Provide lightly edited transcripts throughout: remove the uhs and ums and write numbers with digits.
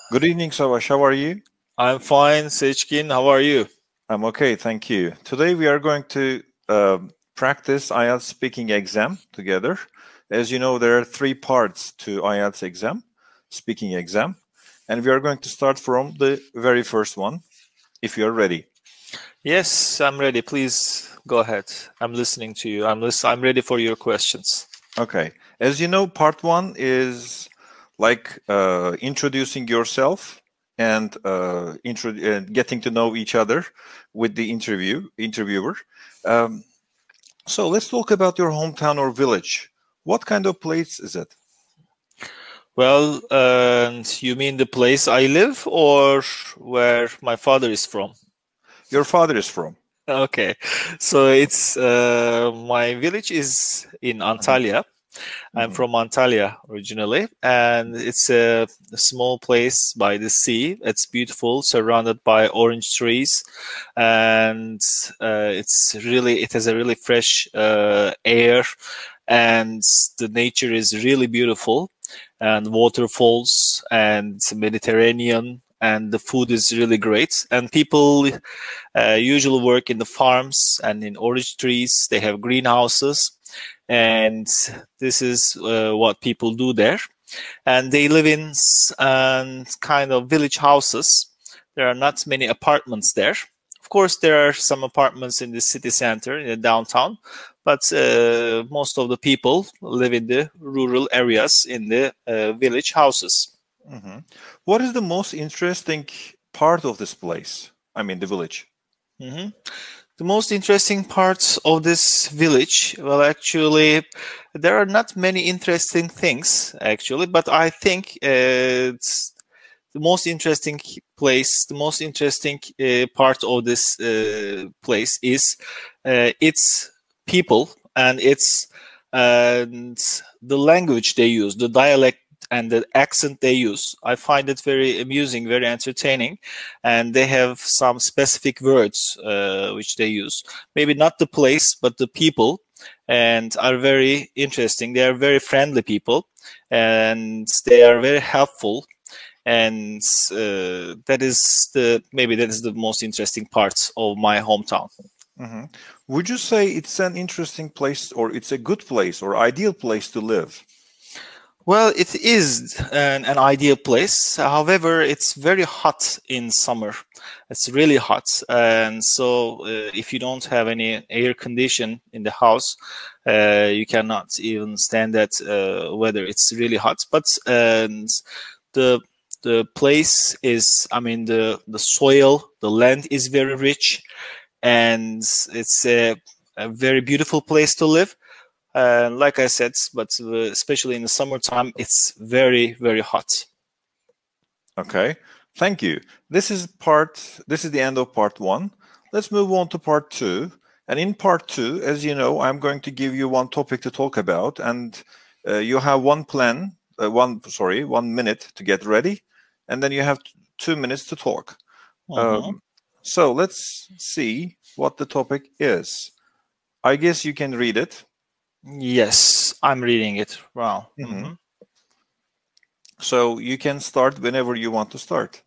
Good evening, Savaş. How are you? I'm fine, Seçkin. How are you? I'm okay, thank you. Today we are going to practice IELTS speaking exam together. As you know, there are 3 parts to IELTS exam, speaking exam, and we are going to start from the very first one, if you're ready. Yes, I'm ready. Please go ahead. I'm listening to you. I'm ready for your questions. Okay. As you know, part 1 is like introducing yourself and getting to know each other with the interviewer. So let's talk about your hometown or village. What kind of place is it? Well, you mean the place I live or where my father is from? Your father is from. Okay, so it's my village is in Antalya. I'm from Antalya originally, and it's a small place by the sea. It's beautiful, surrounded by orange trees, and it has a really fresh air, and the nature is really beautiful, and waterfalls and Mediterranean, and the food is really great. And people usually work in the farms and in orange trees. They have greenhouses. And this is what people do there. And they live in kind of village houses. There are not many apartments there. Of course, there are some apartments in the city center, in the downtown, but most of the people live in the rural areas, in the village houses. What is the most interesting part of this place? I mean, the village. The most interesting parts of this village, well, actually, there are not many interesting things, actually, but I think it's the most interesting place, the most interesting part of this place is its people and the language they use, the dialect and the accent they use. I find it very amusing, very entertaining, and they have some specific words which they use. Maybe not the place, but the people, and are very interesting. They are very friendly people, and they are very helpful. And that is the most interesting part of my hometown. Would you say it's an interesting place, or it's a good place, or ideal place to live? Well, it is an ideal place. However, it's very hot in summer. It's really hot. And so if you don't have any air condition in the house, you cannot even stand that weather. It's really hot. But the place is, I mean, the soil, the land is very rich, and it's a very beautiful place to live. Like I said, but especially in the summertime, it's very, very hot. Okay, thank you. This is the end of part 1. Let's move on to part 2. And in part 2, as you know, I'm going to give you one topic to talk about, and you have 1 minute to get ready, and then you have 2 minutes to talk. So let's see what the topic is. I guess you can read it. Yes, I'm reading it. Wow. So you can start whenever you want to start.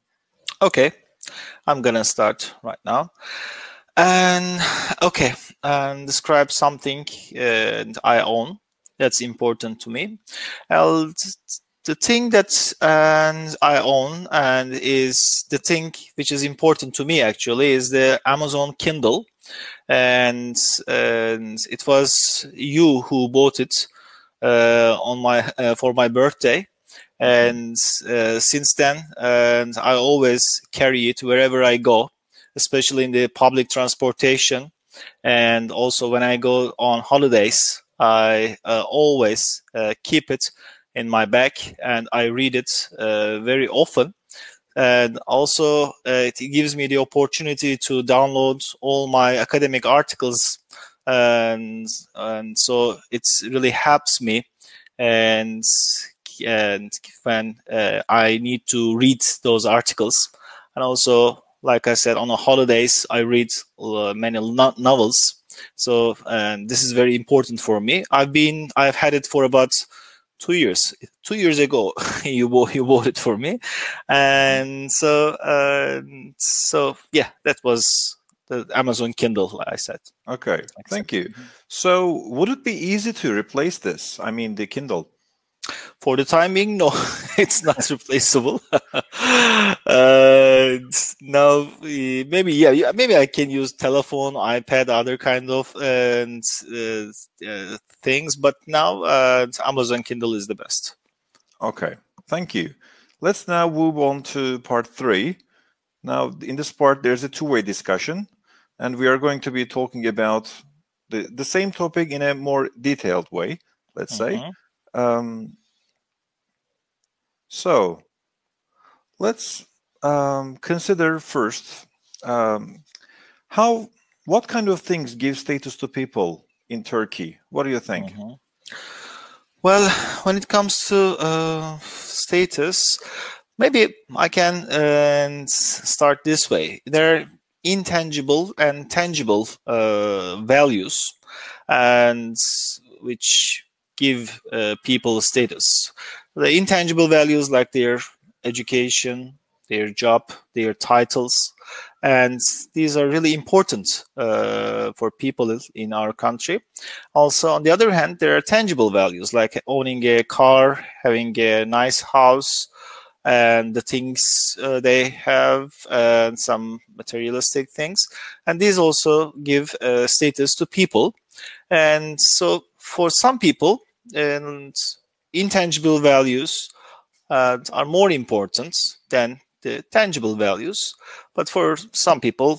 Okay, I'm gonna start right now. And okay, and describe something I own that's important to me. The thing that I own and is the thing which is important to me actually is the Amazon Kindle. And it was you who bought it for my birthday, and since then, I always carry it wherever I go, especially in the public transportation, and also when I go on holidays. I always keep it in my bag, and I read it very often. And also, it gives me the opportunity to download all my academic articles, and so it really helps me. And when I need to read those articles, and also, like I said, on the holidays, I read many novels. So this is very important for me. I've had it for about 2 years. 2 years ago, you bought it for me, and so yeah, that was the Amazon Kindle. I said. Okay, thank you. So, would it be easy to replace this? I mean, the Kindle. For the time being, no, it's not replaceable. Now, maybe I can use telephone, iPad, other kind of things, but now Amazon Kindle is the best. Okay, thank you. Let's now move on to part 3. Now, in this part, there's a two-way discussion, and we are going to be talking about the same topic in a more detailed way, let's say. So, let's consider first what kind of things give status to people in Turkey? What do you think? Well, when it comes to status, maybe I can start this way. There are intangible and tangible values, and which give people status. The intangible values like their education, their job, their titles, and these are really important for people in our country. Also, on the other hand, there are tangible values like owning a car, having a nice house, and the things they have, and some materialistic things. And these also give status to people. And so for some people, intangible values are more important than the tangible values. But for some people,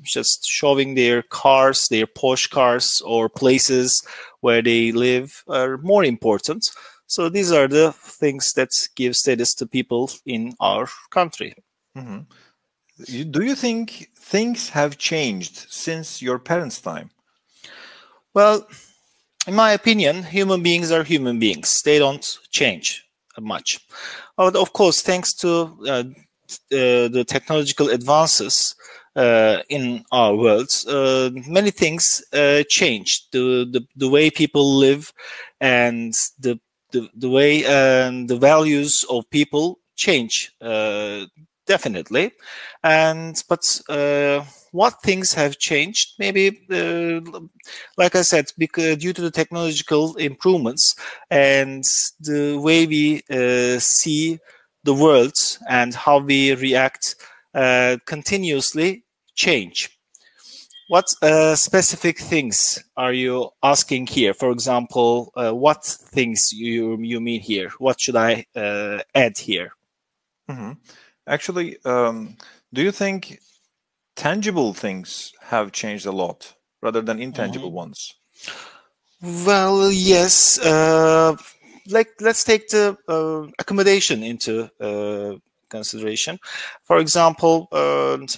just showing their cars, their posh cars, or places where they live are more important. So these are the things that give status to people in our country. Do you think things have changed since your parents' time? Well, in my opinion, human beings are human beings. They don't change much. But of course, thanks to the technological advances in our world, many things change. The way people live and the way and the values of people change, definitely. But what things have changed? Maybe, like I said, because due to the technological improvements and the way we see the world and how we react continuously change. What specific things are you asking here? For example, what things you mean here? What should I add here? Actually, do you think tangible things have changed a lot rather than intangible ones? Well, yes. Let's take the accommodation into consideration. For example,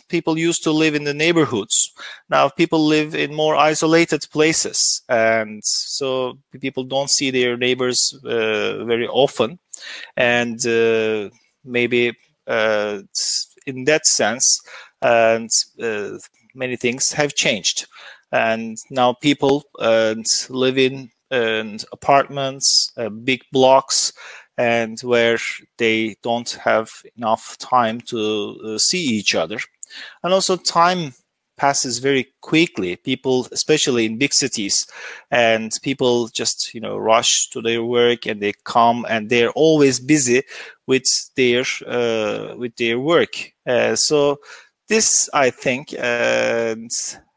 people used to live in the neighborhoods. Now people live in more isolated places, and so people don't see their neighbors very often. And maybe in that sense, many things have changed. And now people live in apartments, big blocks, and where they don't have enough time to see each other. And also time passes very quickly. People, especially in big cities, and people just rush to their work, and they come, and they're always busy with their work. So this, I think,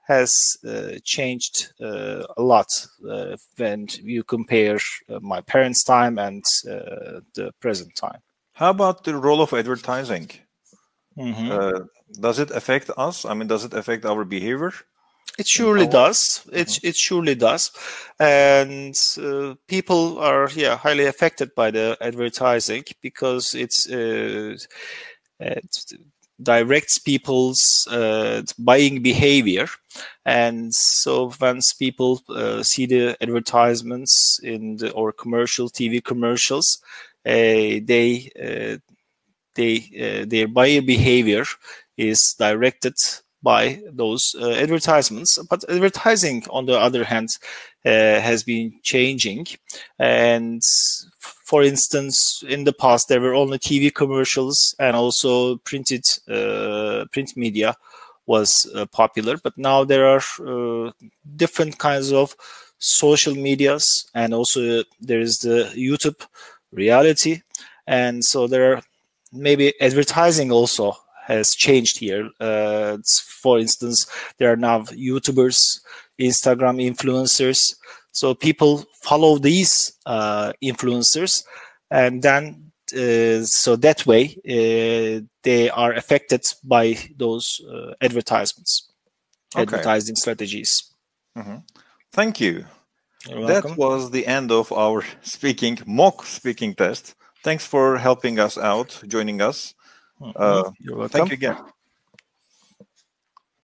has changed a lot when you compare my parents' time and the present time. How about the role of advertising? Does it affect us? I mean, does it affect our behavior? It surely does. It surely does, and people are highly affected by the advertising because it directs people's buying behavior. And so once people see the advertisements or TV commercials, their buyer behavior is directed by those advertisements. But advertising, on the other hand, has been changing. And for instance, in the past, there were only TV commercials, and also print media was popular. But now there are different kinds of social medias, and also there is the YouTube reality. And so there are maybe advertising also has changed here. For instance, there are now YouTubers, Instagram influencers. So people follow these influencers, and then so that way they are affected by those advertisements, advertising strategies. Thank you. You're welcome. That was the end of our mock speaking test. Thanks for helping us out, joining us. You're welcome. Thank you again.